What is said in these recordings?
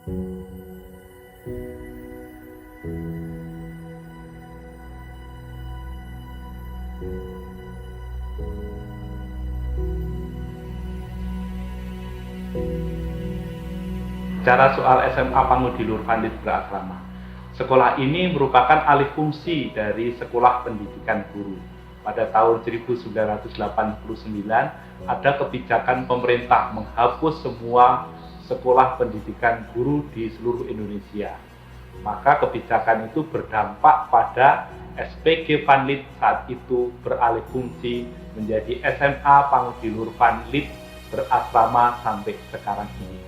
Bicara soal SMA Pangudilur Pandit Berasrama. Sekolah ini merupakan alih fungsi dari Sekolah Pendidikan Guru. Pada tahun 1989 ada kebijakan pemerintah menghapus semua sekolah pendidikan guru di seluruh Indonesia. Maka kebijakan itu berdampak pada SPG Panlit saat itu beralih fungsi menjadi SMA Pangudilur Panlit Berasrama sampai sekarang ini.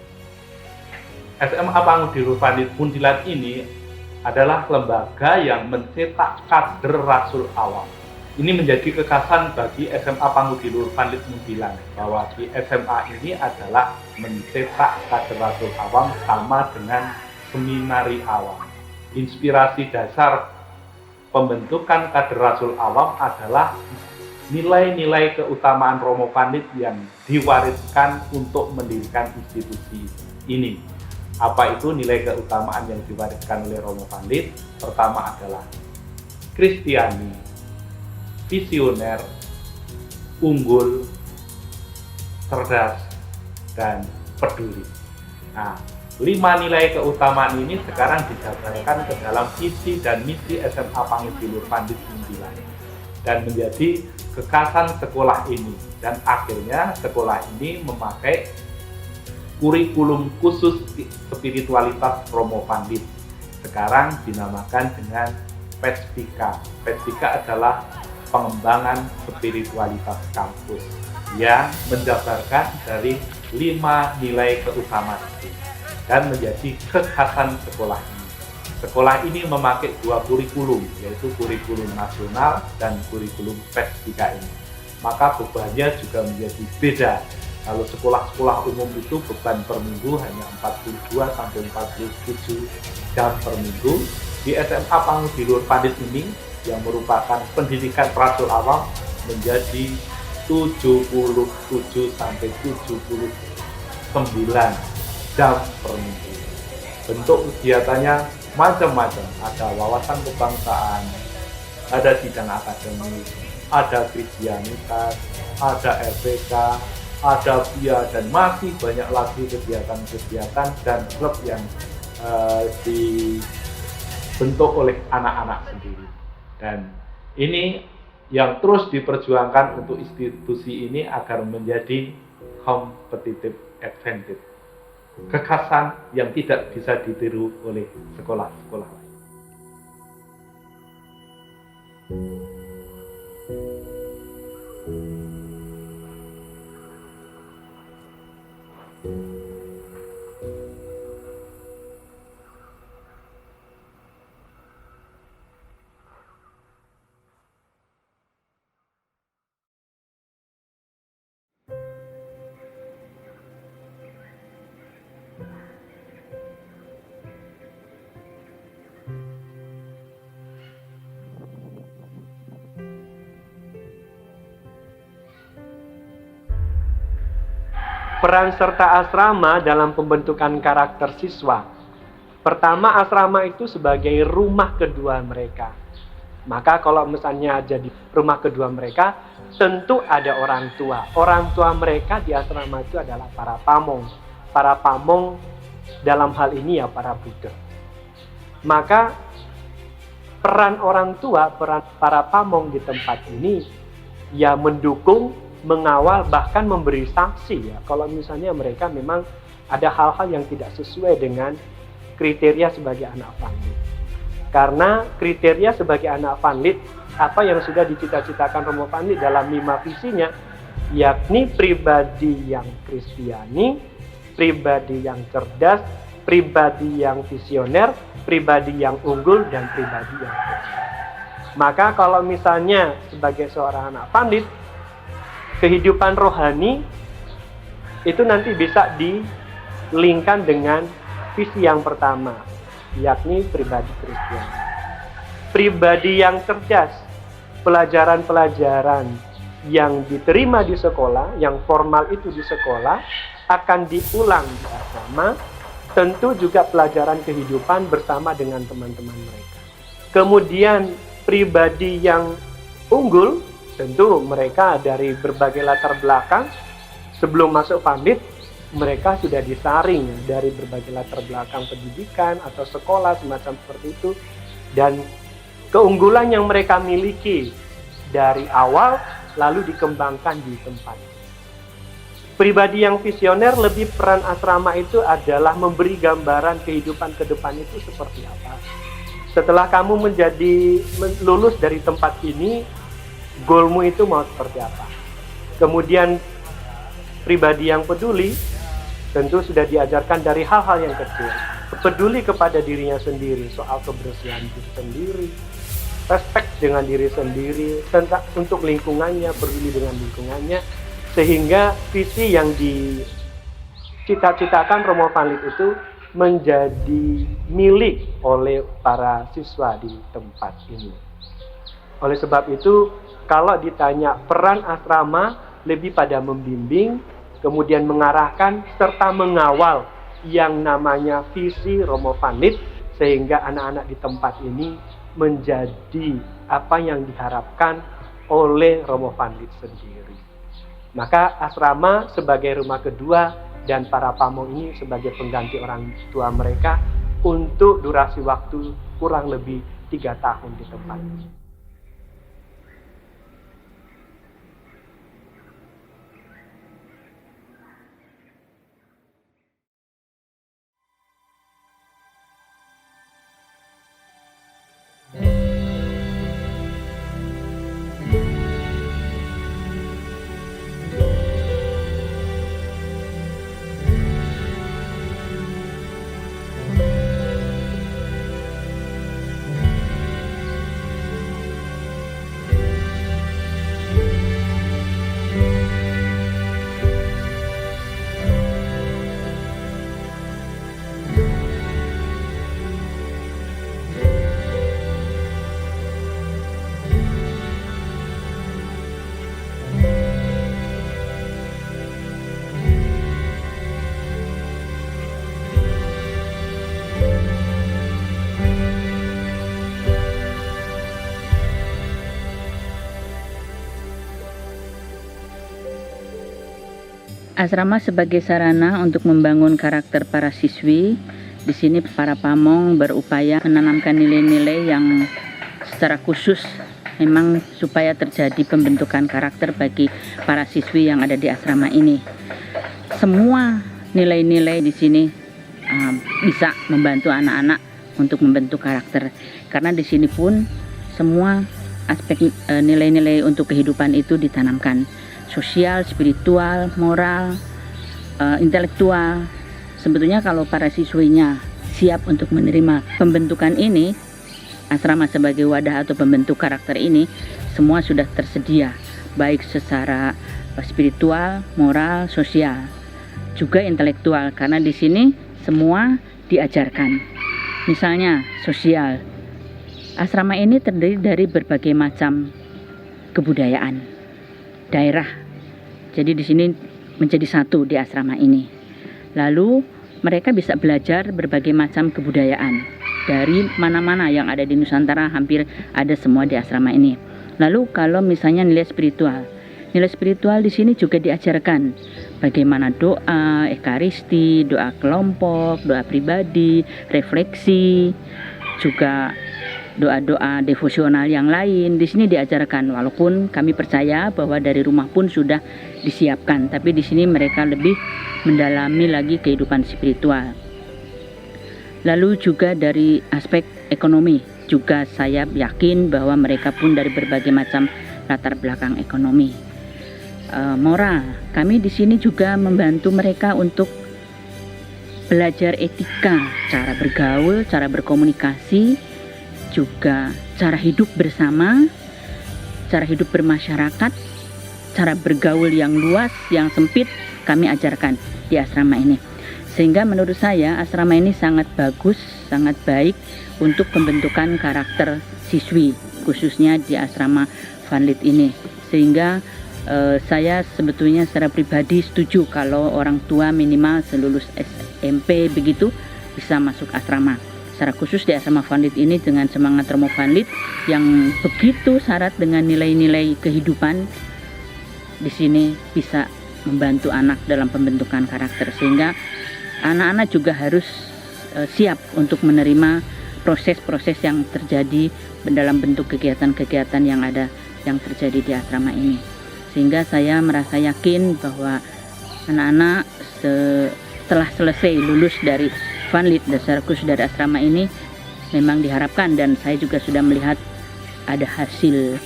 SMA Pangudilur Pandit Muntilan ini adalah lembaga yang mencetak kader Rasul Awam. Ini menjadi kekhasan bagi SMA Pangudilur Pandit Muntilan, bahwa di SMA ini adalah mencetak kader Rasul Awam sama dengan seminari awam. Inspirasi dasar pembentukan kader Rasul Awam adalah nilai-nilai keutamaan Romo Pandit yang diwariskan untuk mendirikan institusi ini. Apa itu nilai keutamaan yang diwariskan oleh Romo Pandit? Pertama adalah Kristiani, visioner, unggul, cerdas, dan peduli. Nah, 5 nilai keutamaan ini sekarang dijabarkan ke dalam visi dan misi SMA Pangudilur Pandit Muntilan dan menjadi kekhasan sekolah ini. Dan akhirnya sekolah ini memakai kurikulum khusus spiritualitas Romo Pandit, sekarang dinamakan dengan PESPIKA. PESPIKA adalah pengembangan spiritualitas kampus yang menjabarkan dari 5 nilai keutamaan itu dan menjadi kekhasan sekolah ini. Sekolah ini memakai 2 kurikulum, yaitu kurikulum nasional dan kurikulum PESPIKA ini. Maka bebannya juga menjadi beda. Kalau sekolah-sekolah umum itu beban per minggu hanya 42-47 jam per minggu. Di SMA Pangudilur Pandit ini yang merupakan pendidikan Rasul Awam menjadi 77-79 jam per minggu. Bentuk kegiatannya macam-macam. Ada wawasan kebangsaan, ada sidang akademik, ada kristianitas, ada RPK, ada PIA, dan masih banyak lagi kegiatan-kegiatan dan klub yang dibentuk oleh anak-anak sendiri. Dan ini yang terus diperjuangkan untuk institusi ini agar menjadi competitive advantage, kekhasan yang tidak bisa ditiru oleh sekolah-sekolah lain. Peran serta asrama dalam pembentukan karakter siswa. Pertama, asrama itu sebagai rumah kedua mereka. Maka kalau misalnya jadi rumah kedua mereka, tentu ada orang tua. Orang tua mereka di asrama itu adalah para pamong. Para pamong dalam hal ini ya para Buddha. Maka peran orang tua, peran para pamong di tempat ini ya mendukung, mengawal, bahkan memberi sanksi ya kalau misalnya mereka memang ada hal-hal yang tidak sesuai dengan kriteria sebagai anak Pandit. Karena kriteria sebagai anak Pandit, apa yang sudah dicita-citakan Romo Pandit dalam 5 visinya, yakni pribadi yang Kristiani, pribadi yang cerdas, pribadi yang visioner, pribadi yang unggul, dan pribadi yang cerdas. Maka kalau misalnya sebagai seorang anak Pandit, kehidupan rohani itu nanti bisa dilingkan dengan visi yang pertama, yakni pribadi Kristen. Pribadi yang cerdas, pelajaran-pelajaran yang diterima di sekolah, yang formal itu di sekolah, akan diulang di asrama tentu juga pelajaran kehidupan bersama dengan teman-teman mereka. Kemudian pribadi yang unggul, tentu mereka dari berbagai latar belakang. Sebelum masuk Vanlit, mereka sudah disaring dari berbagai latar belakang pendidikan atau sekolah semacam seperti itu. Dan keunggulan yang mereka miliki dari awal lalu dikembangkan di tempat. Pribadi yang visioner, lebih peran asrama itu adalah memberi gambaran kehidupan ke depan itu seperti apa. Setelah kamu lulus dari tempat ini, goalmu itu mau seperti apa. Kemudian pribadi yang peduli, tentu sudah diajarkan dari hal-hal yang kecil. Peduli kepada dirinya sendiri, soal kebersihan diri sendiri, respect dengan diri sendiri, tentang untuk lingkungannya, peduli dengan lingkungannya, sehingga visi yang dicita-citakan Romo Vanlit itu menjadi milik oleh para siswa di tempat ini. Oleh sebab itu, kalau ditanya peran asrama, lebih pada membimbing, kemudian mengarahkan, serta mengawal yang namanya visi Romo Vanlit, sehingga anak-anak di tempat ini menjadi apa yang diharapkan oleh Romo Vanlit sendiri. Maka asrama sebagai rumah kedua dan para pamong ini sebagai pengganti orang tua mereka untuk durasi waktu kurang lebih 3 tahun di tempat ini. Asrama sebagai sarana untuk membangun karakter para siswi. Di sini para pamong berupaya menanamkan nilai-nilai yang secara khusus memang supaya terjadi pembentukan karakter bagi para siswi yang ada di asrama ini. Semua nilai-nilai di sini bisa membantu anak-anak untuk membentuk karakter. Karena di sini pun semua aspek nilai-nilai untuk kehidupan itu ditanamkan. Sosial, spiritual, moral, intelektual. Sebetulnya kalau para siswinya siap untuk menerima pembentukan ini, asrama sebagai wadah atau pembentuk karakter ini, semua sudah tersedia, baik secara spiritual, moral, sosial, juga intelektual, karena di sini semua diajarkan. Misalnya sosial, asrama ini terdiri dari berbagai macam kebudayaan daerah. Jadi di sini menjadi satu di asrama ini. Lalu mereka bisa belajar berbagai macam kebudayaan dari mana-mana yang ada di Nusantara, hampir ada semua di asrama ini. Lalu kalau misalnya nilai spiritual di sini juga diajarkan bagaimana doa, ekaristi, doa kelompok, doa pribadi, refleksi, juga doa-doa devosional yang lain di sini diajarkan. Walaupun kami percaya bahwa dari rumah pun sudah disiapkan, tapi di sini mereka lebih mendalami lagi kehidupan spiritual. Lalu juga dari aspek ekonomi, juga saya yakin bahwa mereka pun dari berbagai macam latar belakang ekonomi. Moral, kami di sini juga membantu mereka untuk belajar etika, cara bergaul, cara berkomunikasi, juga cara hidup bersama, cara hidup bermasyarakat, cara bergaul yang luas, yang sempit, kami ajarkan di asrama ini. Sehingga menurut saya asrama ini sangat bagus, sangat baik untuk pembentukan karakter siswi, khususnya di asrama Vanlit ini. Sehingga saya sebetulnya secara pribadi setuju kalau orang tua minimal selulus MP begitu bisa masuk asrama. Secara khusus di asrama Vanlit ini dengan semangat Romo Vanlit yang begitu syarat dengan nilai-nilai kehidupan, di sini bisa membantu anak dalam pembentukan karakter, sehingga anak-anak juga harus siap untuk menerima proses-proses yang terjadi dalam bentuk kegiatan-kegiatan yang terjadi di asrama ini. Sehingga saya merasa yakin bahwa anak-anak setelah selesai lulus dari Vanlit dasar khusus dari asrama ini memang diharapkan, dan saya juga sudah melihat ada hasil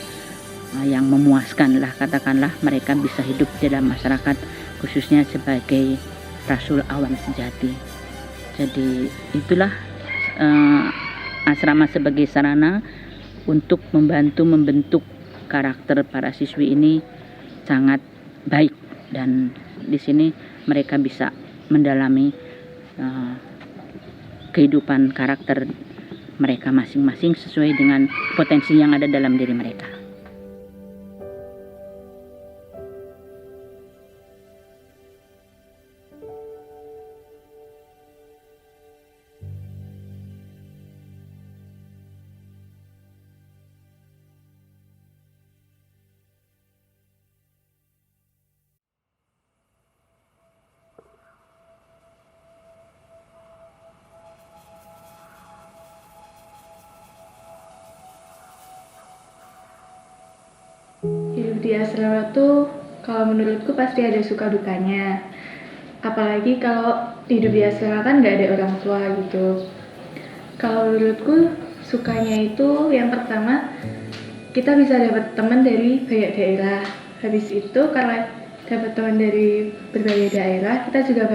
yang memuaskan lah, katakanlah mereka bisa hidup di dalam masyarakat khususnya sebagai rasul awan sejati. Jadi itulah asrama sebagai sarana untuk membantu membentuk karakter para siswi ini sangat baik, dan di sini mereka bisa mendalami kehidupan karakter mereka masing-masing sesuai dengan potensi yang ada dalam diri mereka. Hidup di asrama tuh kalau menurutku pasti ada suka dukanya. Apalagi kalau hidup di asrama kan nggak ada orang tua gitu. Kalau menurutku sukanya itu yang pertama kita bisa dapat teman dari banyak daerah. Habis itu karena dapat teman dari berbagai daerah, kita juga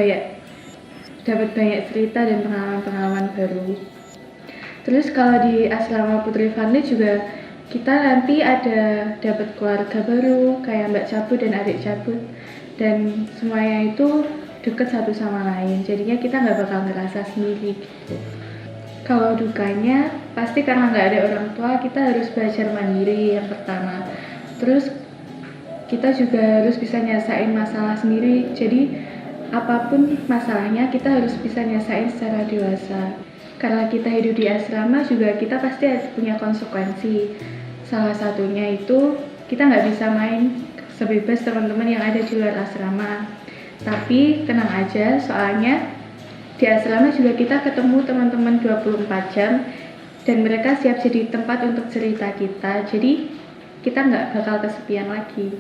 dapat banyak cerita dan pengalaman-pengalaman baru. Terus kalau di asrama Putri Vanlit juga kita nanti ada dapat keluarga baru kayak Mbak Cabut dan adik Cabut, dan semuanya itu deket satu sama lain, jadinya kita nggak bakal ngerasa sendiri gitu. Kalau dukanya pasti karena nggak ada orang tua, kita harus belajar mandiri yang pertama. Terus kita juga harus bisa nyesain masalah sendiri, jadi apapun masalahnya kita harus bisa nyesain secara dewasa. Karena kita hidup di asrama juga kita pasti punya konsekuensi. Salah satunya itu kita nggak bisa main sebebas teman-teman yang ada di luar asrama. Tapi tenang aja, soalnya di asrama juga kita ketemu teman-teman 24 jam dan mereka siap jadi tempat untuk cerita kita. Jadi kita nggak bakal kesepian lagi.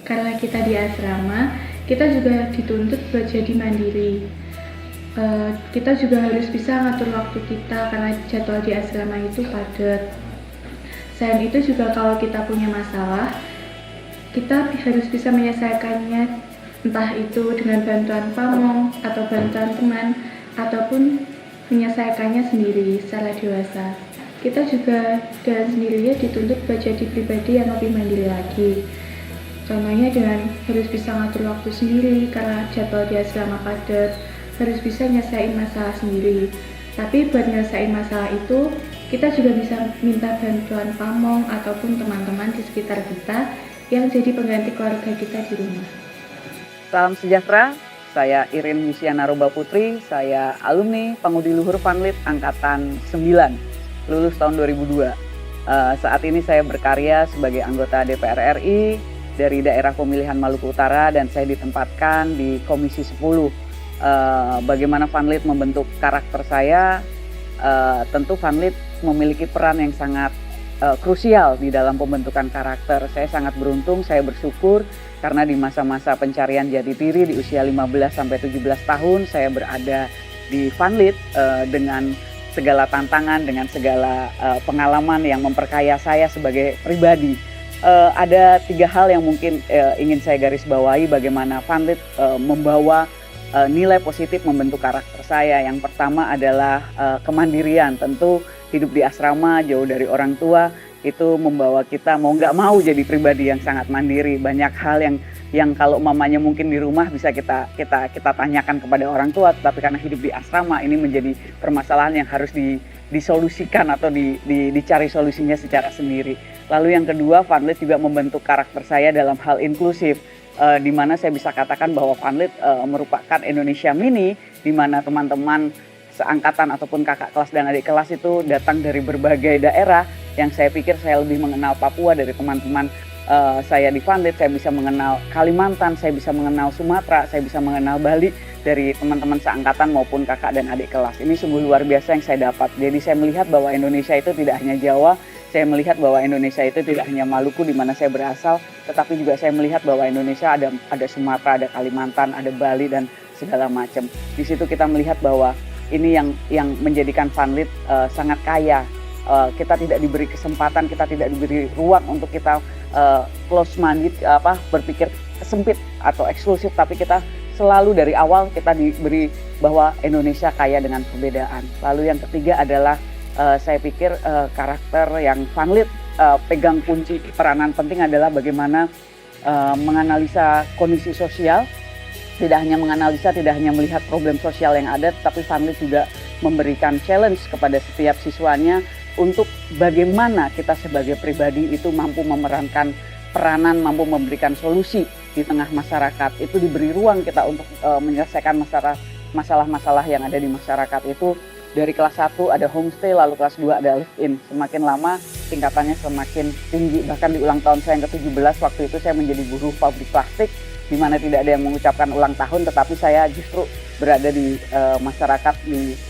Karena kita di asrama, kita juga dituntut buat jadi mandiri. Kita juga harus bisa ngatur waktu kita karena jadwal di asrama itu padat. Selain itu juga kalau kita punya masalah, kita harus bisa menyelesaikannya, entah itu dengan bantuan pamong atau bantuan teman, ataupun menyelesaikannya sendiri secara dewasa. Kita juga dengan sendirinya dituntut buat jadi pribadi yang lebih mandiri lagi. Contohnya dengan harus bisa ngatur waktu sendiri karena jadwal di asrama padat, harus bisa nyelesain masalah sendiri. Tapi buat nyelesain masalah itu, kita juga bisa minta bantuan pamong ataupun teman-teman di sekitar kita yang jadi pengganti keluarga kita di rumah. Salam sejahtera, saya Irin Yusiana Roba Putri, saya alumni Pangudi Luhur Vanlit Angkatan 9, lulus tahun 2002. Saat ini saya berkarya sebagai anggota DPR RI dari daerah pemilihan Maluku Utara dan saya ditempatkan di Komisi 10. Bagaimana Vanlit membentuk karakter saya, tentu Vanlit memiliki peran yang sangat krusial di dalam pembentukan karakter. Saya sangat beruntung, saya bersyukur karena di masa-masa pencarian jati diri di usia 15-17 tahun saya berada di Vanlit dengan segala tantangan, dengan segala pengalaman yang memperkaya saya sebagai pribadi. Ada 3 hal yang mungkin ingin saya garis bawahi bagaimana Vanlit membawa nilai positif membentuk karakter saya. Yang pertama adalah kemandirian. Tentu hidup di asrama jauh dari orang tua itu membawa kita mau nggak mau jadi pribadi yang sangat mandiri. Banyak hal yang kalau mamanya mungkin di rumah bisa kita tanyakan kepada orang tua, tapi karena hidup di asrama ini menjadi permasalahan yang harus disolusikan atau dicari solusinya secara sendiri. Lalu yang kedua, Vanlit juga membentuk karakter saya dalam hal inklusif. di mana saya bisa katakan bahwa Vanlit merupakan Indonesia Mini, di mana teman-teman seangkatan ataupun kakak kelas dan adik kelas itu datang dari berbagai daerah. Yang saya pikir saya lebih mengenal Papua dari teman-teman saya di Vanlit. Saya bisa mengenal Kalimantan, saya bisa mengenal Sumatera, saya bisa mengenal Bali dari teman-teman seangkatan maupun kakak dan adik kelas. Ini sungguh luar biasa yang saya dapat. Jadi saya melihat bahwa Indonesia itu tidak hanya Jawa, saya melihat bahwa Indonesia itu tidak hanya Maluku di mana saya berasal, tetapi juga saya melihat bahwa Indonesia ada Sumatera, ada Kalimantan, ada Bali dan segala macam. Di situ kita melihat bahwa ini yang menjadikan Vanlit sangat kaya. Kita tidak diberi kesempatan, kita tidak diberi ruang untuk kita close-minded, berpikir sempit atau eksklusif, tapi kita selalu dari awal kita diberi bahwa Indonesia kaya dengan perbedaan. Lalu yang ketiga adalah saya pikir karakter yang Vanlit pegang kunci peranan penting adalah bagaimana menganalisa kondisi sosial. Tidak hanya menganalisa, tidak hanya melihat problem sosial yang ada, tapi Vanlit juga memberikan challenge kepada setiap siswanya untuk bagaimana kita sebagai pribadi itu mampu memerankan peranan, mampu memberikan solusi di tengah masyarakat. Itu diberi ruang kita untuk menyelesaikan masalah-masalah yang ada di masyarakat itu. Dari kelas 1 ada homestay, lalu kelas 2 ada live-in. Semakin lama tingkatannya semakin tinggi. Bahkan di ulang tahun saya yang ke-17 waktu itu saya menjadi buruh pabrik plastik, di mana tidak ada yang mengucapkan ulang tahun, tetapi saya justru berada di masyarakat,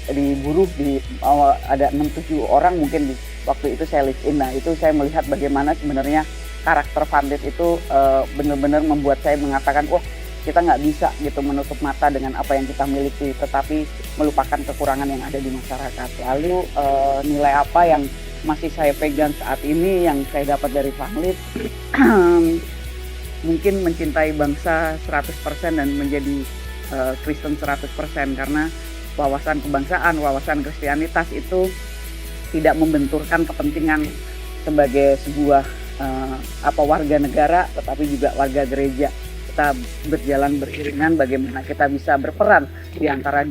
di buruh, ada 6-7 orang mungkin waktu itu saya live-in. Nah itu saya melihat bagaimana sebenarnya karakter Vanlit itu benar-benar membuat saya mengatakan, wah kita nggak bisa gitu menutup mata dengan apa yang kita miliki, tetapi melupakan kekurangan yang ada di masyarakat. Lalu nilai apa yang masih saya pegang saat ini yang saya dapat dari Vanlit? Mungkin mencintai bangsa 100% dan menjadi Kristen 100%, karena wawasan kebangsaan, wawasan kristianitas itu tidak membenturkan kepentingan sebagai sebuah warga negara, tetapi juga warga gereja. Kita berjalan beriringan bagaimana kita bisa berperan di antara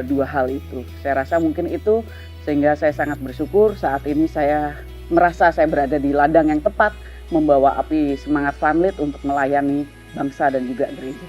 dua hal itu. Saya rasa mungkin itu, sehingga saya sangat bersyukur saat ini saya merasa saya berada di ladang yang tepat, membawa api semangat Vanlit untuk melayani bangsa dan juga gereja.